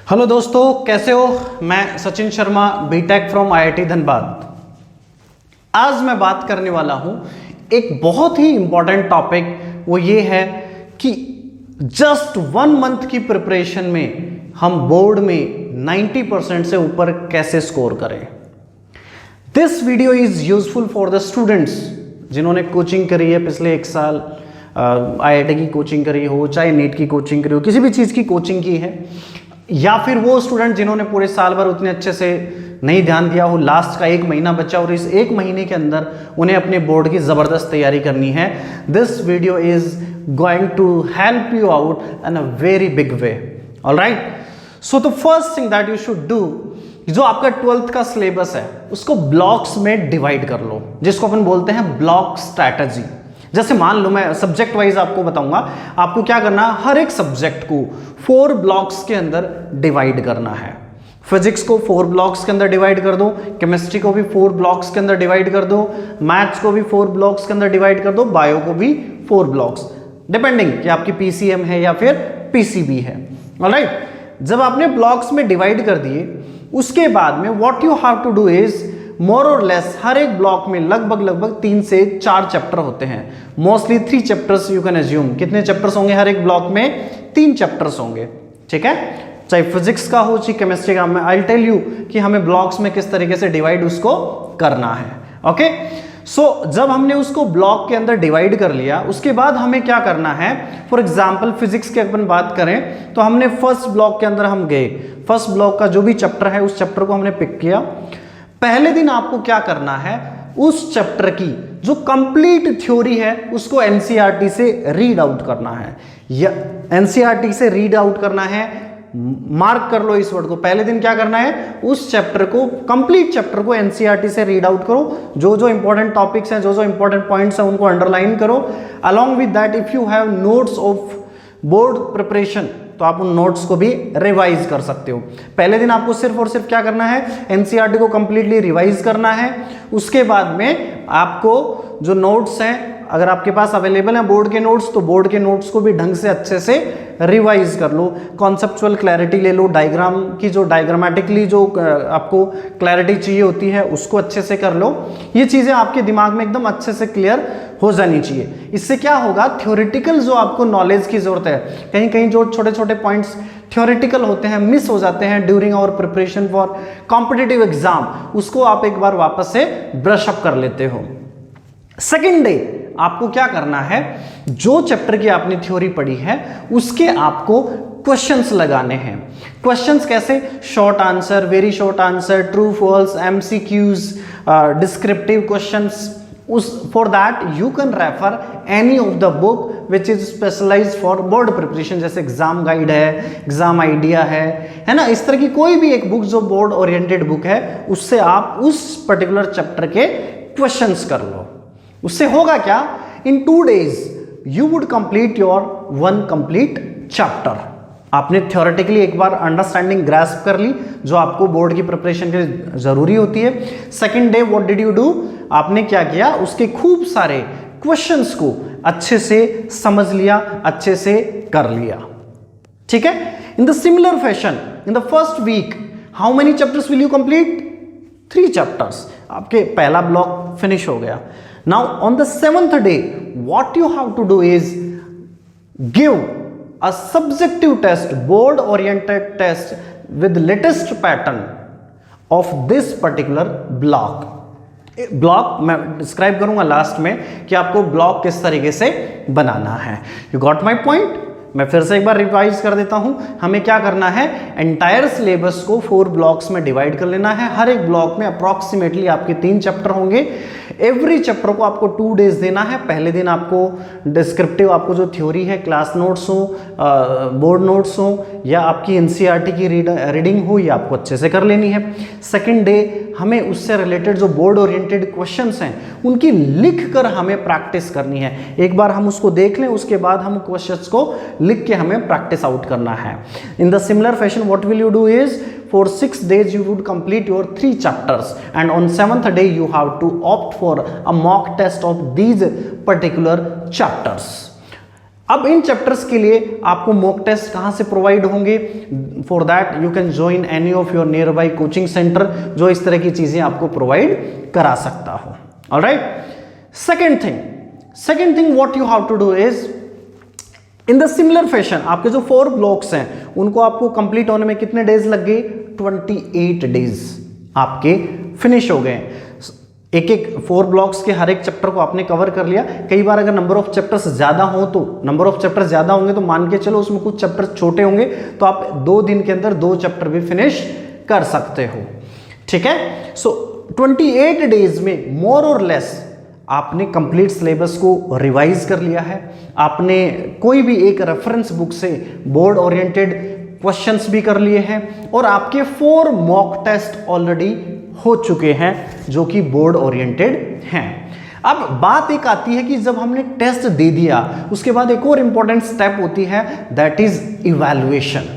Hello दोस्तों, कैसे हो। मैं Sachin Sharma, BTech from IIT Dhanbad. आज मैं बात करने वाला हूं एक बहुत ही इंपॉर्टेंट टॉपिक। वो ये है कि जस्ट 1 मंथ की प्रिपरेशन में हम बोर्ड में 90% से ऊपर कैसे स्कोर करें। This video is useful for the students जिन्होंने कोचिंग करी है पिछले 1 साल, आईआईटी की कोचिंग करी हो, चाहे नीट की कोचिंग करी हो, किसी भी चीज़ की कोचिंग की है, या फिर वो स्टूडेंट जिन्होंने पूरे साल भर उतने अच्छे से नहीं ध्यान दिया हो, लास्ट का 1 महीना बचा और इस 1 महीने के अंदर उन्हें अपने बोर्ड की ज़बरदस्त तैयारी करनी है। This video is going to help you out in a very big way. Alright, so the first thing that you should do, जो आपका 12th का सिलेबस है उसको ब्लॉक्स में डिवाइड कर लो, जिसको अपन बोलते हैं ब्लॉक स्ट्रैटेजी। जैसे मान लो मैं सब्जेक्ट वाइज आपको बताऊंगा, आपको क्या करना है, हर एक सब्जेक्ट को 4 ब्लॉक्स के अंदर डिवाइड करना है। फिजिक्स को 4 ब्लॉक्स के अंदर डिवाइड कर दो, केमिस्ट्री को भी 4 ब्लॉक्स के अंदर डिवाइड कर दो, मैथ्स को भी 4 ब्लॉक्स के अंदर डिवाइड कर दो, बायो को भी 4 ब्लॉक्स, डिपेंडिंग कि आपकी पीसीएम है या फिर पीसीबी है। ऑलराइट, जब आपने ब्लॉक्स में डिवाइड कर दिए, उसके बाद में what you have to do is more or less हर एक ब्लॉक में लगभग 3 से 4 चैप्टर होते हैं। Mostly 3 chapters you can assume. कितने चैप्टर्स होंगे हर एक ब्लॉक में? 3 चैप्टर्स होंगे। ठीक है, चाहे फिजिक्स का हो चाहे केमिस्ट्री का। मैं आई टेल यू कि हमें ब्लॉक्स में किस तरीके से डिवाइड उसको करना है। ओके, सो जब हमने उसको ब्लॉक के अंदर डिवाइड कर लिया, उसके बाद हमें क्या करना है। फॉर एग्जाम्पल फिजिक्स की अपन बात करें तो हमने फर्स्ट ब्लॉक के अंदर हम गए, फर्स्ट ब्लॉक का जो भी चैप्टर है उस चैप्टर को हमने पिक किया। पहले दिन आपको क्या करना है, उस चैप्टर की जो कंप्लीट थ्योरी है उसको एनसीईआरटी से रीड आउट करना है, या एनसीईआरटी से रीड आउट करना है। मार्क कर लो इस वर्ड को। पहले दिन क्या करना है, उस चैप्टर को, कंप्लीट चैप्टर को एनसीईआरटी से रीड आउट करो। जो जो इंपॉर्टेंट टॉपिक्स हैं, जो जो इंपॉर्टेंट पॉइंट्स हैं, उनको अंडरलाइन करो। Along with that if you have notes of board preparation तो आप उन नोट्स को भी रिवाइज कर सकते हो। पहले दिन आपको सिर्फ और सिर्फ क्या करना है, एनसीईआरटी को कंप्लीटली रिवाइज करना है। उसके बाद में आपको जो नोट्स हैं, अगर आपके पास अवेलेबल हैं बोर्ड के नोट्स, तो बोर्ड के नोट्स को भी ढंग से अच्छे से रिवाइज कर लो। कॉन्सेप्चुअल क्लैरिटी ले लो, डायग्राम की जो डायग्रामेटिकली जो आपको क्लैरिटी चाहिए होती है उसको अच्छे से कर लो। ये चीज़ें आपके दिमाग में एकदम अच्छे से क्लियर हो जानी चाहिए। इससे क्या होगा, थ्योरेटिकल जो आपको नॉलेज की जरूरत है, कहीं कहीं जो छोटे छोटे पॉइंट्स थ्योरेटिकल होते हैं, मिस हो जाते हैं during our preparation for competitive exam, उसको आप एक बार वापस से ब्रश अप कर लेते हो। सेकेंड डे आपको क्या करना है, जो चैप्टर की आपने थ्योरी पढ़ी है उसके आपको क्वेश्चंस लगाने हैं। क्वेश्चंस कैसे? Short answer, very short answer, true false, MCQs, descriptive questions. For that you can refer any of the book which is specialised for board preparation, जैसे एग्जाम गाइड है, एग्जाम आइडिया है ना। इस तरह की कोई भी एक बुक जो बोर्ड ओरिएंटेड बुक है, उससे आप उस पर्टिकुलर चैप्टर के क्वेश्चंस कर लो। उससे होगा क्या, इन 2 days you would complete your 1 complete chapter. आपने थ्योरेटिकली एक बार अंडरस्टैंडिंग ग्रास्प कर ली जो आपको बोर्ड की प्रिपरेशन के लिए जरूरी होती है। Second day what did you do, आपने क्या किया, उसके खूब सारे क्वेश्चंस को अच्छे से समझ लिया, अच्छे से कर लिया। ठीक है, in the similar fashion in the first week how many chapters will you complete? 3 chapters. आपके पहला ब्लॉक फिनिश हो गया। Now on the 7th day what you have to do is give a subjective test, board oriented test with latest pattern of this particular block. Block मैं describe करूंगा last में कि आपको block किस तरीके से बनाना है। You got my point. मैं फिर से एक बार रिवाइज कर देता हूं। हमें क्या करना है, एंटायर सिलेबस को 4 ब्लॉक्स में डिवाइड कर लेना है। हर एक ब्लॉक में अप्रॉक्सीमेटली आपके 3 चैप्टर होंगे। एवरी चैप्टर को आपको 2 days देना है। पहले दिन आपको डिस्क्रिप्टिव, आपको जो थ्योरी है, क्लास नोट्स हो, बोर्ड नोट्स हो, या आपकी एनसीईआरटी की रीडिंग हो, ये आपको अच्छे से कर लेनी है। सेकेंड डे हमें उससे रिलेटेड जो बोर्ड ओरिएंटेड क्वेश्चंस हैं उनकी लिख कर हमें प्रैक्टिस करनी है। एक बार हम उसको देख लें, उसके बाद हम क्वेश्चंस को लिख के हमें प्रैक्टिस आउट करना है। In the similar fashion what will you do is, for 6 days you would complete your 3 chapters, and on 7th day you have to opt for a mock test of these particular chapters. अब इन chapters के लिए आपको mock test कहां से provide होंगे? For that you can join any of your nearby coaching centre जो इस तरह की चीजें आपको प्रोवाइड करा सकता हो। Alright, second thing what you have to do is in the similar fashion आपके जो 4 ब्लॉक्स हैं उनको आपको कंप्लीट होने में कितने डेज लग गए? 28 डेज आपके फिनिश हो गए। एक 4 ब्लॉक्स के हर एक चैप्टर को आपने कवर कर लिया। कई बार अगर नंबर ऑफ चैप्टर्स ज्यादा हो तो नंबर ऑफ चैप्टर्स ज्यादा होंगे तो मान के चलो उसमें कुछ चैप्टर छोटे होंगे तो आप 2 दिन के अंदर 2 चैप्टर भी फिनिश कर सकते हो। ठीक है, सो 28 डेज में मोर और लेस आपने कंप्लीट सिलेबस को रिवाइज कर लिया है। आपने कोई भी एक रेफरेंस बुक से बोर्ड ओरिएंटेड क्वेश्चंस भी कर लिए हैं और आपके 4 मॉक टेस्ट ऑलरेडी हो चुके हैं जो कि बोर्ड ओरिएंटेड हैं। अब बात एक आती है कि जब हमने टेस्ट दे दिया उसके बाद एक और इंपॉर्टेंट स्टेप होती है, दैट इज इवैल्यूएशन।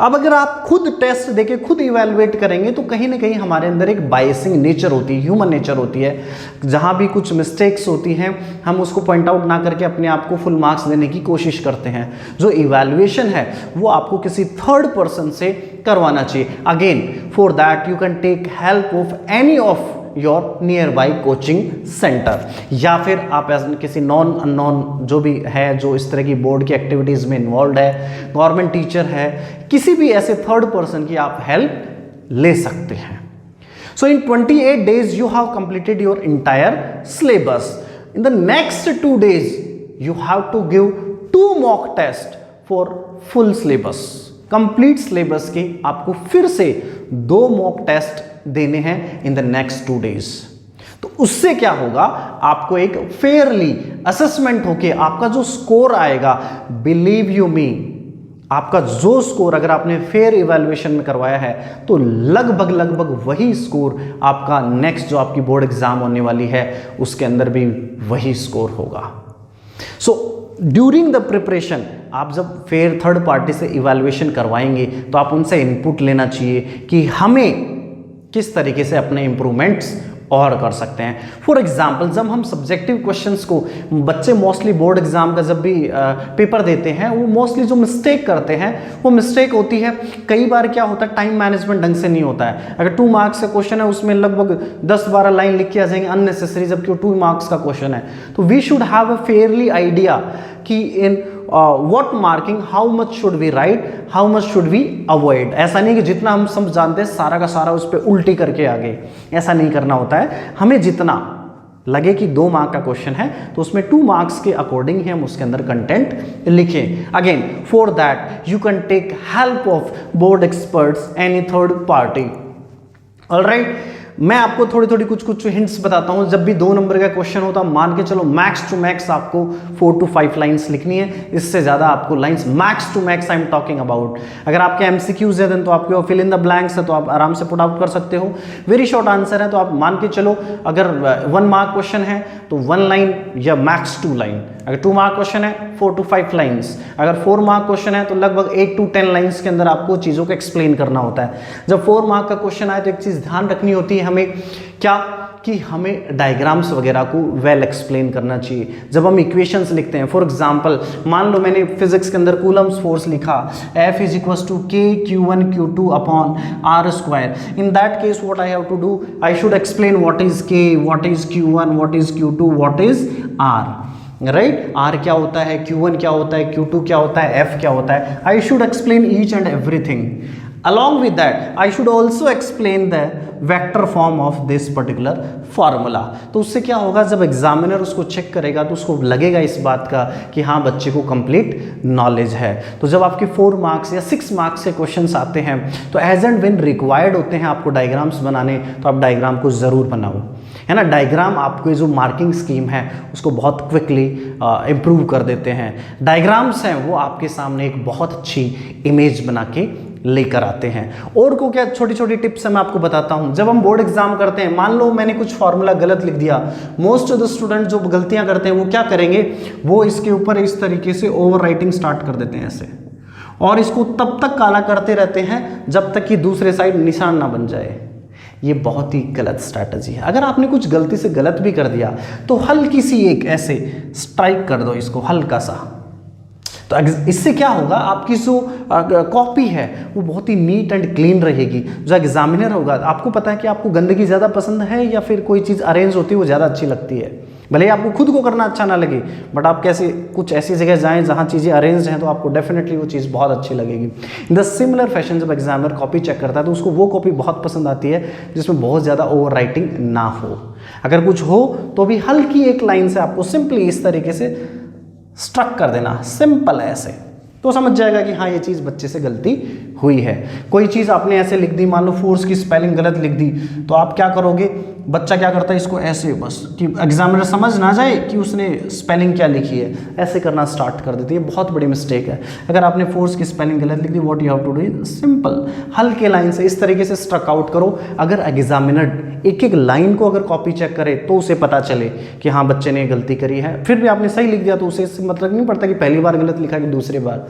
अब अगर आप खुद टेस्ट देके खुद इवैल्यूएट करेंगे तो कहीं ना कहीं हमारे अंदर एक बायसिंग नेचर होती है, ह्यूमन नेचर होती है। जहां भी कुछ मिस्टेक्स होती हैं हम उसको पॉइंट आउट ना करके अपने आप को फुल मार्क्स देने की कोशिश करते हैं। जो इवैल्यूएशन है वो आपको किसी थर्ड पर्सन से करवाना चाहिए। Again for that you can take help of any of your nearby coaching centre, या फिर आप किसी नॉन अननोन जो भी है जो इस तरह की बोर्ड की एक्टिविटीज में इन्वॉल्व है, गवर्नमेंट टीचर है, किसी भी ऐसे थर्ड पर्सन की आप हेल्प ले सकते हैं। So in 28 days you have completed your entire syllabus. In the next 2 days you have to give 2 mock test for full syllabus. Complete syllabus के आपको फिर से 2 मॉक टेस्ट देने हैं इन द नेक्स्ट 2 डेज। तो उससे क्या होगा, आपको एक फेयरली असेसमेंट होके आपका जो स्कोर आएगा, बिलीव यू मी, आपका जो स्कोर अगर आपने फेयर इवैल्यूएशन में करवाया है तो लगभग वही स्कोर आपका नेक्स्ट जो आपकी बोर्ड एग्जाम होने वाली है उसके अंदर भी वही स्कोर होगा। सो ड्यूरिंग द प्रिपरेशन आप जब फेयर थर्ड पार्टी से इवैल्यूएशन करवाएंगे तो आप उनसे इनपुट लेना चाहिए कि हमें किस तरीके से अपने इंप्रूवमेंट्स और कर सकते हैं। फॉर एग्जाम्पल जब हम सब्जेक्टिव क्वेश्चंस को, बच्चे मोस्टली बोर्ड एग्जाम का जब भी पेपर देते हैं वो मोस्टली जो मिस्टेक करते हैं वो मिस्टेक होती है, कई बार क्या होता है टाइम मैनेजमेंट ढंग से नहीं होता है। अगर 2 मार्क्स का क्वेश्चन है उसमें लगभग 10-12 लाइन लिख के आ जाएंगे अननेसेसरी, जबकि वो 2 मार्क्स का क्वेश्चन है। तो we should have a fairly idea कि in what marking, how much should we write, how much should we avoid। ऐसा नहीं कि जितना हम सब जानते हैं सारा का सारा उस पर उल्टी करके आ गए, ऐसा नहीं करना होता है। हमें जितना लगे कि 2 मार्क का क्वेश्चन है तो उसमें 2 मार्क्स के अकॉर्डिंग ही हम उसके अंदर कंटेंट लिखें। Again for that you can take help of board experts, any third party. Alright, मैं आपको थोड़ी कुछ हिंट्स बताता हूं। जब भी 2 नंबर का क्वेश्चन होता है मान के चलो मैक्स टू मैक्स आपको 4 to 5 लाइंस लिखनी है, इससे ज्यादा आपको lines max to max I am talking about. अगर आपके एमसीक्यूज है तो आपके फिल इन द ब्लैंक्स है तो आप आराम से पुट आउट कर सकते हो। वेरी शॉर्ट आंसर है तो आप मान के चलो अगर 1 मार्क क्वेश्चन है तो 1 लाइन या मैक्स 2 लाइन। अगर 2 मार्क क्वेश्चन है 4 to 5 लाइंस। अगर 4 मार्क क्वेश्चन है तो लगभग 8 to 10 लाइंस के अंदर आपको चीजों को एक्सप्लेन करना होता है। जब 4 मार्क का क्वेश्चन आए तो एक चीज ध्यान रखनी होती है हमें, क्या कि हमें डायग्राम्स वगैरह को वेल एक्सप्लेन करना चाहिए। जब हम इक्वेशंस लिखते हैं, फॉर एग्जांपल मान लो मैंने फिजिक्स के अंदर कूलम्स फोर्स लिखा, F is equal to K Q1 Q2 upon R square. In that case what I have to do, I should explain what is K, what is Q1, what is Q2, what is R। Right, R क्या होता है, Q1 क्या होता है, Q2 क्या होता है, F क्या होता है। आई should explain each and everything. Along with that, I should also explain the vector form of this particular formula। तो उससे क्या होगा, जब एग्जामिनर उसको चेक करेगा तो उसको लगेगा इस बात का कि हाँ बच्चे को कंप्लीट नॉलेज है। तो जब आपके 4 मार्क्स या 6 मार्क्स के क्वेश्चंस आते हैं तो एज एंड व्हेन रिक्वायर्ड होते हैं आपको डायग्राम्स बनाने, तो आप डायग्राम को ज़रूर बनाओ, है ना। डायग्राम आपको जो मार्किंग स्कीम है उसको बहुत क्विकली इम्प्रूव कर देते हैं। डायग्राम्स हैं वो आपके सामने एक बहुत अच्छी इमेज बना के लेकर आते हैं। और को क्या छोटी छोटी टिप्स है मैं आपको बताता हूं। जब हम बोर्ड एग्जाम करते हैं, मान लो मैंने कुछ फॉर्मूला गलत लिख दिया, मोस्ट ऑफ द स्टूडेंट जो गलतियां करते हैं वो क्या करेंगे, वो इसके ऊपर इस तरीके से ओवर राइटिंग स्टार्ट कर देते हैं ऐसे, और इसको तब तक काला करते रहते हैं जब तक कि दूसरे साइड निशान ना बन जाए। ये बहुत ही गलत स्ट्रैटेजी है। अगर आपने कुछ गलती से गलत भी कर दिया तो हल्की सी एक ऐसे स्ट्राइक कर दो इसको, हल्का सा, तो इससे क्या होगा, आपकी जो कॉपी है वो बहुत ही नीट एंड क्लीन रहेगी। जो एग्जामिनर होगा, आपको पता है कि आपको गंदगी ज़्यादा पसंद है या फिर कोई चीज़ अरेंज होती है वो ज़्यादा अच्छी लगती है। भले ही आपको खुद को करना अच्छा ना लगे, बट आप कैसे कुछ ऐसी जगह जाएं जहां चीज़ें अरेंज हैं तो आपको डेफिनेटली वो चीज़ बहुत अच्छी लगेगी। इन द सिमिलर फैशन जब एग्जामिनर कॉपी चेक करता है तो उसको वो कॉपी बहुत पसंद आती है जिसमें बहुत ज़्यादा ओवर राइटिंग ना हो। अगर कुछ हो तो भी हल्की एक लाइन से आपको सिंपली इस तरीके से स्ट्रक कर देना, सिंपल ऐसे, तो समझ जाएगा कि हाँ ये चीज़ बच्चे से गलती हुई है। कोई चीज़ आपने ऐसे लिख दी, मान लो फोर्स की स्पेलिंग गलत लिख दी, तो आप क्या करोगे, बच्चा क्या करता है इसको ऐसे बस कि एग्जामिनर समझ ना जाए कि उसने स्पेलिंग क्या लिखी है, ऐसे करना स्टार्ट कर देती है। बहुत बड़ी मिस्टेक है। अगर आपने फोर्स की स्पेलिंग गलत लिख दी, what you have to do, simple हल्के लाइन से इस तरीके से स्ट्रक आउट करो। अगर एग्जामिनर एक एक लाइन को अगर कॉपी चेक करे तो उसे पता चले कि हाँ बच्चे ने गलती करी है। फिर भी आपने सही लिख दिया तो उसे मतलब नहीं पड़ता कि पहली बार गलत लिखा कि दूसरी बार,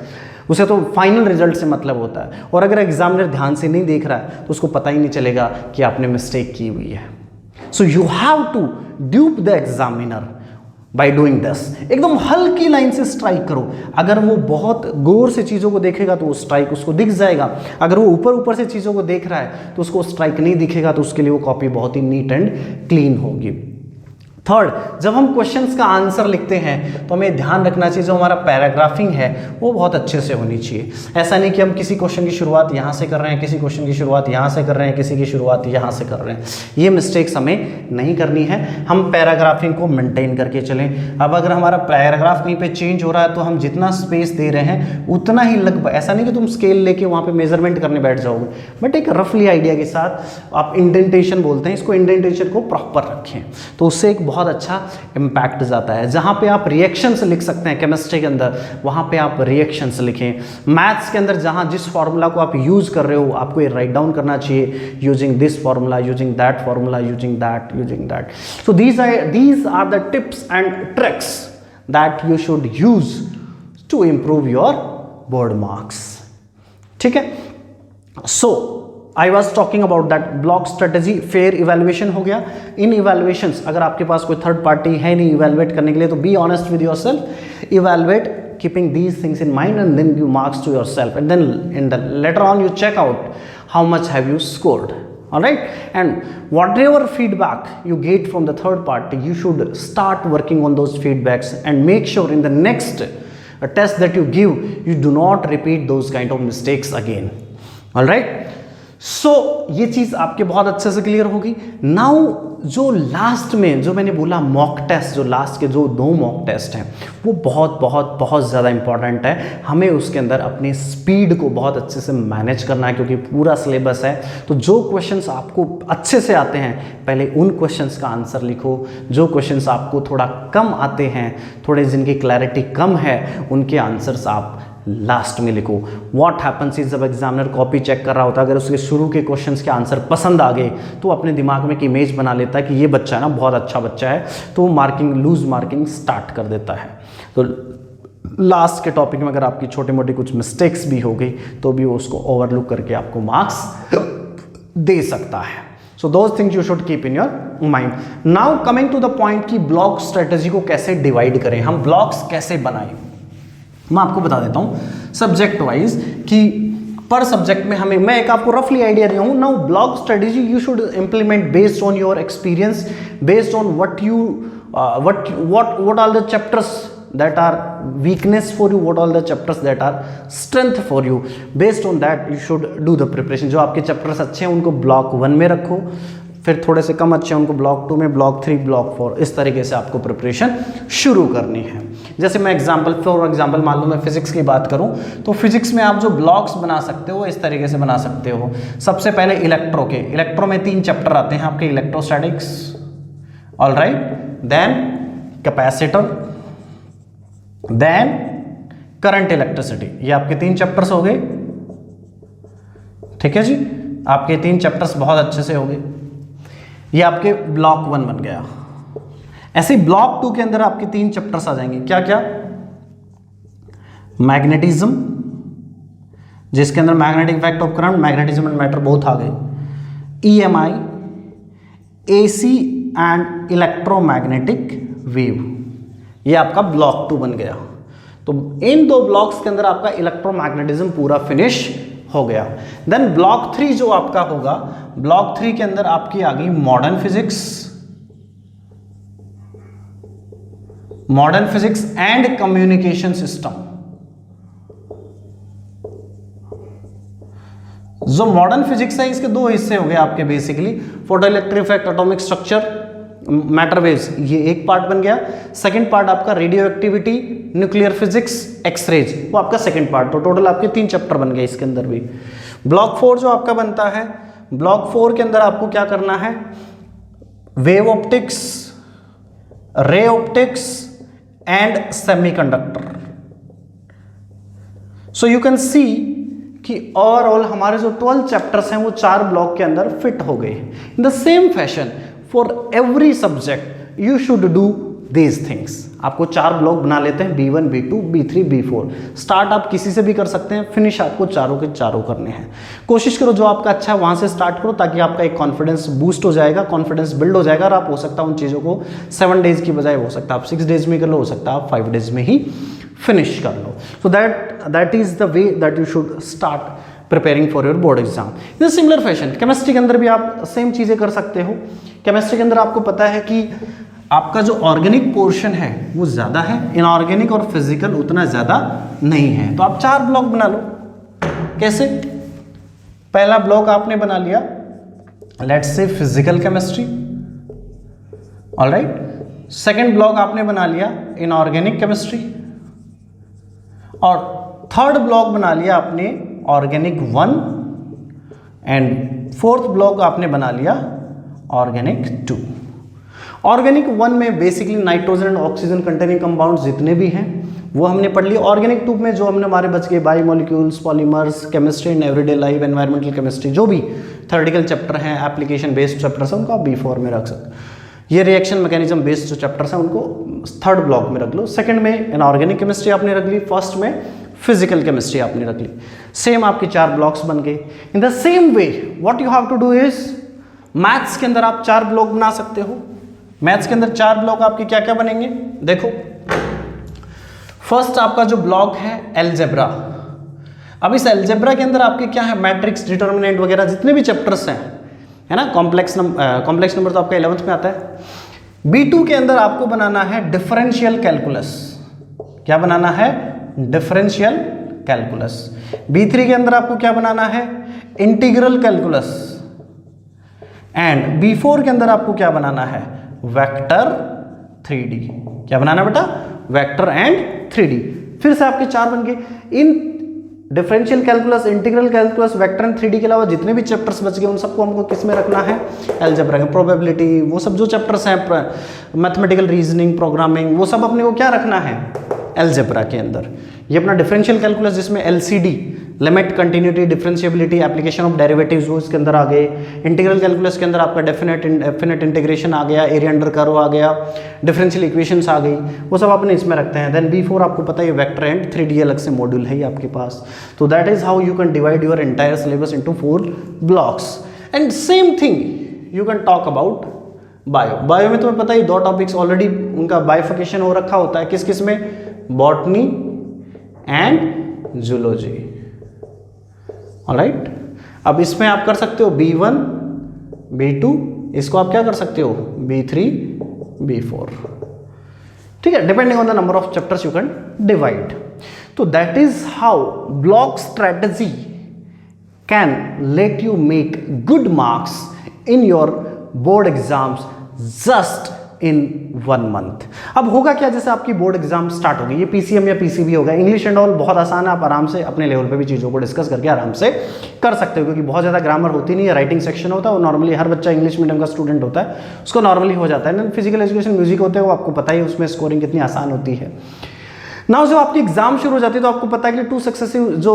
उसे तो फाइनल रिजल्ट से मतलब होता है। और अगर एग्जामिनर ध्यान से नहीं देख रहा है तो उसको पता ही नहीं चलेगा कि आपने मिस्टेक की हुई है। So you have to dupe the examiner by doing this. एकदम हल्की लाइन से स्ट्राइक करो। अगर वो बहुत गौर से चीज़ों को देखेगा तो वो स्ट्राइक उसको दिख जाएगा। अगर वो ऊपर ऊपर से चीज़ों को देख रहा है तो उसको स्ट्राइक नहीं दिखेगा, तो उसके लिए वो कॉपी बहुत ही नीट एंड क्लीन होगी। थर्ड, जब हम क्वेश्चंस का आंसर लिखते हैं तो हमें ध्यान रखना चाहिए जो हमारा पैराग्राफिंग है वो बहुत अच्छे से होनी चाहिए। ऐसा नहीं कि हम किसी क्वेश्चन की शुरुआत यहाँ से कर रहे हैं, किसी क्वेश्चन की शुरुआत यहाँ से कर रहे हैं, किसी की शुरुआत यहाँ से कर रहे हैं। ये मिस्टेक्स हमें नहीं करनी है। हम पैराग्राफिंग को मेंटेन करके चलें। अब अगर हमारा पैराग्राफ कहीं पे चेंज हो रहा है तो हम जितना स्पेस दे रहे हैं उतना ही लगभग, ऐसा नहीं कि तुम स्केल लेके वहाँ पे मेजरमेंट करने बैठ जाओगे, बट एक रफली आइडिया के साथ आप इंडेंटेशन बोलते हैं इसको, इंडेंटेशन को प्रॉपर रखें तो उससे एक बहुत अच्छा इंपैक्ट जाता है। जहां पे आप रिएक्शंस लिख सकते हैं केमिस्ट्री के अंदर, वहां पे आप रिएक्शंस लिखें। मैथ्स के अंदर जहां जिस फार्मूला को आप यूज कर रहे हो आपको ये राइट डाउन करना चाहिए, using this formula, using that formula, using that. So these are the tips and tricks that you should use to improve your board marks. ठीक है, so I was talking about that block strategy. Fair evaluation हो गया। इन इवेल्युएशंस अगर आपके पास कोई third party है नहीं evaluate करने के लिए तो be honest with your self, evaluate keeping these things in mind and then give marks to yourself, and then in the later on you check out how much have you scored. All right, and whatever feedback you get from the third party you should start working on those feedbacks and make sure in the next test that you give you do not repeat those kind of mistakes again. All right, सो ये चीज़ आपके बहुत अच्छे से clear होगी। Now जो last में जो मैंने बोला मॉक टेस्ट, जो लास्ट के जो 2 मॉक टेस्ट हैं वो बहुत बहुत बहुत ज़्यादा इंपॉर्टेंट है। हमें उसके अंदर अपनी स्पीड को बहुत अच्छे से मैनेज करना है क्योंकि पूरा सिलेबस है। तो जो क्वेश्चंस आपको अच्छे से आते हैं पहले उन क्वेश्चंस का आंसर लिखो। जो क्वेश्चंस आपको थोड़ा कम आते हैं, थोड़े जिनकी क्लैरिटी कम है, उनके आंसर्स आप लास्ट में लिखो। व्हाट हैपन्स इज जब एग्जामिनर कॉपी चेक कर रहा होता है अगर उसके शुरू के क्वेश्चंस के आंसर पसंद आ गए तो अपने दिमाग में एक इमेज बना लेता है कि ये बच्चा है ना बहुत अच्छा बच्चा है, तो वो मार्किंग लूज मार्किंग स्टार्ट कर देता है। तो लास्ट के टॉपिक में अगर आपकी छोटी मोटी कुछ मिस्टेक्स भी हो गई तो भी वो उसको ओवरलुक करके आपको मार्क्स दे सकता है। So those things you should keep in your mind. Now coming to the point कि ब्लॉक स्ट्रेटेजी को कैसे डिवाइड करें, हम ब्लॉक्स कैसे बनाएं। मैं आपको बता देता हूं सब्जेक्ट वाइज कि पर सब्जेक्ट में हमें, मैं एक आपको रफली आइडिया दिया हूं। Now block strategy you should implement based on your experience, based on what all the chapters that are weakness for you, what all the chapters that are strength for you, based on that you should do the preparation। जो आपके chapters अच्छे हैं उनको block 1 में रखो, फिर थोड़े से कम अच्छे हैं उनको ब्लॉक 2 में, ब्लॉक 3, ब्लॉक 4, इस तरीके से आपको प्रिपरेशन शुरू करनी है। जैसे मैं फॉर एग्जांपल मान लो मैं फिजिक्स की बात करूं तो फिजिक्स में आप जो ब्लॉक्स बना सकते हो इस तरीके से बना सकते हो। सबसे पहले इलेक्ट्रो में 3 चैप्टर आते हैं आपके, electrostatics, alright, then capacitor, then current electricity. ये आपके 3 चैप्टर्स हो गए। ठीक है जी, आपके 3 चैप्टर्स बहुत अच्छे से हो गए। ये आपके ब्लॉक 1 बन गया। ऐसे ब्लॉक 2 के अंदर आपके 3 चैप्टर्स आ जाएंगे। क्या क्या? मैग्नेटिज्म, जिसके अंदर magnetic effect of current, magnetism and matter both आ गए। EMI, AC and electromagnetic wave, ये आपका ब्लॉक 2 बन गया। तो इन 2 ब्लॉक्स के अंदर आपका इलेक्ट्रोमैग्नेटिज्म पूरा फिनिश हो गया। देन ब्लॉक 3 जो आपका होगा, ब्लॉक 3 के अंदर आपकी आ गई modern physics and communication system. जो मॉडर्न फिजिक्स है इसके 2 हिस्से हो गए आपके basically, photo electric effect, atomic structure, matter waves, ये एक पार्ट बन गया। सेकंड पार्ट आपका radio activity, nuclear physics, X rays, वो आपका सेकंड पार्ट। तो टोटल आपके 3 चैप्टर बन गए इसके अंदर भी। ब्लॉक 4 जो आपका बनता है, ब्लॉक 4 के अंदर आपको क्या करना है, wave optics, ray optics and semiconductor. So you can see कि ओवरऑल हमारे जो 12 चैप्टर्स हैं वो 4 ब्लॉक के अंदर फिट हो गए। In the same fashion for every subject you should do these things. आपको 4 ब्लॉक बना लेते हैं, B1, B2, B3, B4। Start आप किसी से भी कर सकते हैं, फिनिश आपको चारों के चारों करने हैं। कोशिश करो जो आपका अच्छा है वहां से स्टार्ट करो, ताकि आपका एक कॉन्फिडेंस बूस्ट हो जाएगा, कॉन्फिडेंस बिल्ड हो जाएगा, और आप हो सकता है उन चीज़ों को 7 डेज की बजाय हो सकता है आप 6 डेज में कर लो, हो सकता है आप 5 डेज में ही फिनिश कर लो। So that is the way that you should start preparing for your board exam. In similar fashion chemistry के अंदर भी आप सेम चीज़ें कर सकते हो। केमिस्ट्री के अंदर आपको पता है कि आपका जो ऑर्गेनिक पोर्शन है वो ज़्यादा है, इनऑर्गेनिक और फिजिकल उतना ज़्यादा नहीं है। तो आप 4 ब्लॉक बना लो। कैसे? पहला ब्लॉक आपने बना लिया, let's say physical chemistry, alright. Second block आपने बना लिया इनऑर्गेनिक केमिस्ट्री, और थर्ड ब्लॉक बना लिया आपने ऑर्गेनिक 1, एंड फोर्थ ब्लॉक आपने बना लिया ऑर्गेनिक 2। ऑर्गेनिक 1 में basically nitrogen and oxygen containing compounds जितने भी हैं वो हमने पढ़ लिए। ऑर्गेनिक 2 में जो हमने हमारे बच गए biomolecules, polymers, chemistry in everyday life, environmental chemistry, जो भी थ्योरेटिकल चैप्टर हैं, एप्लीकेशन बेस्ड चैप्टर्स हैं, उनको आप B4 में रख सकते। ये रिएक्शन मैकेनिज्म बेस्ड जो चैप्टर्स हैं उनको थर्ड ब्लॉक में रख लो। सेकंड में इनऑर्गेनिक केमिस्ट्री आपने रख ली, फर्स्ट में फिजिकल केमिस्ट्री आपने रख ली। सेम आपके 4 ब्लॉक्स बन गए। In the same way what you have to do is, maths के अंदर आप 4 ब्लॉक बना सकते हो। मैथ्स के अंदर 4 ब्लॉक आपके क्या क्या बनेंगे, देखो। फर्स्ट आपका जो ब्लॉक है अलजेब्रा। अब इस अलजेब्रा के अंदर आपके क्या है, मैट्रिक्स, डिटर्मिनेंट वगैरह जितने भी चैप्टर्स हैं, है ना। कॉम्प्लेक्स नंबर तो आपका 11th में आता है। B2 के अंदर आपको बनाना है डिफरेंशियल कैलकुलस। क्या बनाना है, डिफरेंशियल कैलकुलस। B3 के अंदर आपको क्या बनाना है, इंटीग्रल कैलकुलस। एंड B4 के अंदर आपको क्या बनाना है, वेक्टर 3D। क्या बनाना बेटा, वेक्टर एंड 3D। फिर से आपके 4 बन गए। इन differential calculus, integral calculus, vector and 3D के अलावा जितने भी चैप्टर्स बच गए उन सबको हमको किस में रखना है, अलजेब्रा में। प्रोबेबिलिटी, वो सब जो चैप्टर्स हैं, मैथमेटिकल रीजनिंग, प्रोग्रामिंग, वो सब अपने को क्या रखना है, अलजेब्रा के अंदर। ये अपना डिफरेंशियल कैलकुलस जिसमें LCD, limit, continuity, differentiability, application of derivatives, वो इसके अंदर आ गए। इंटीग्रल कैलकुलस के अंदर आपका डेफिनेट इंटीग्रेशन आ गया, एरिया अंडर कर्व आ गया, डिफरेंशियल इक्वेशंस आ गई, वो सब अपने इसमें रखते हैं। देन B4 आपको पता है वेक्टर एंड 3D अलग से मॉड्यूल है ये आपके पास। तो that is how you can divide your entire syllabus into 4 blocks. And same thing you can talk about bio. Bio में तुम्हें पता ही 2 टॉपिक्स ऑलरेडी उनका बाइफिकेशन हो रखा होता है। किस किस में, बॉटनी एंड जूलॉजी, ऑलराइट। अब इसमें आप कर सकते हो B1, B2, इसको आप क्या कर सकते हो, B3, B4, ठीक है, depending on the number of chapters you can divide. तो that is how block strategy can let you make good marks in your board exams just in 1 month. अब होगा क्या, जैसे आपकी बोर्ड एग्जाम स्टार्ट होगी, ये PCM या PCB होगा, इंग्लिश एंड ऑल बहुत आसान है, आप आराम से अपने लेवल पे भी चीज़ों को डिस्कस करके आराम से कर सकते हो, क्योंकि बहुत ज़्यादा ग्रामर होती नहीं है, राइटिंग सेक्शन होता है, और नॉर्मली हर बच्चा इंग्लिश मीडियम का स्टूडेंट होता है, उसको नॉर्मली हो जाता है। फिजिकल एजुकेशन, म्यूजिक होते हैं, वो आपको पता ही, उसमें स्कोरिंग कितनी आसान होती है। नाउ जो आपकी एग्जाम शुरू हो जाती है तो आपको पता है कि 2 सक्सेसिव जो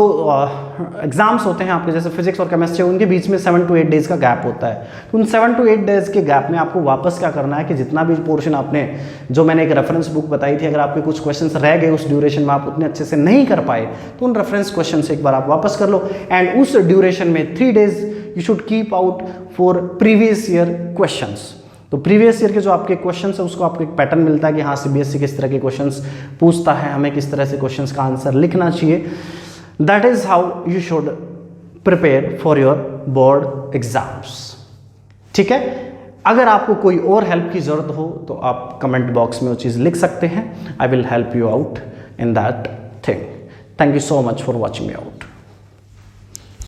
एग्जाम्स होते हैं आपके, जैसे फिजिक्स और केमिस्ट्री, उनके बीच में 7 to 8 डेज का गैप होता है। तो उन 7 to 8 डेज के गैप में आपको वापस क्या करना है कि जितना भी पोर्शन आपने, जो मैंने एक रेफरेंस बुक बताई थी, अगर आपके कुछ क्वेश्चंस रह गए उस ड्यूरेशन में, आप उतने अच्छे से नहीं कर पाए, तो उन रेफरेंस क्वेश्चन से एक बार आप वापस कर लो। एंड उस ड्यूरेशन में 3 days you should keep out for previous year questions. तो प्रीवियस ईयर के जो आपके क्वेश्चंस है उसको आपको एक पैटर्न मिलता है कि हाँ सीबीएसई किस तरह के क्वेश्चंस पूछता है, हमें किस तरह से क्वेश्चंस का आंसर लिखना चाहिए। That is how you should prepare for your board exams. ठीक है, अगर आपको कोई और हेल्प की जरूरत हो तो आप कमेंट बॉक्स में वो चीज़ लिख सकते हैं। I will help you out in that thing. Thank you so much for watching me out.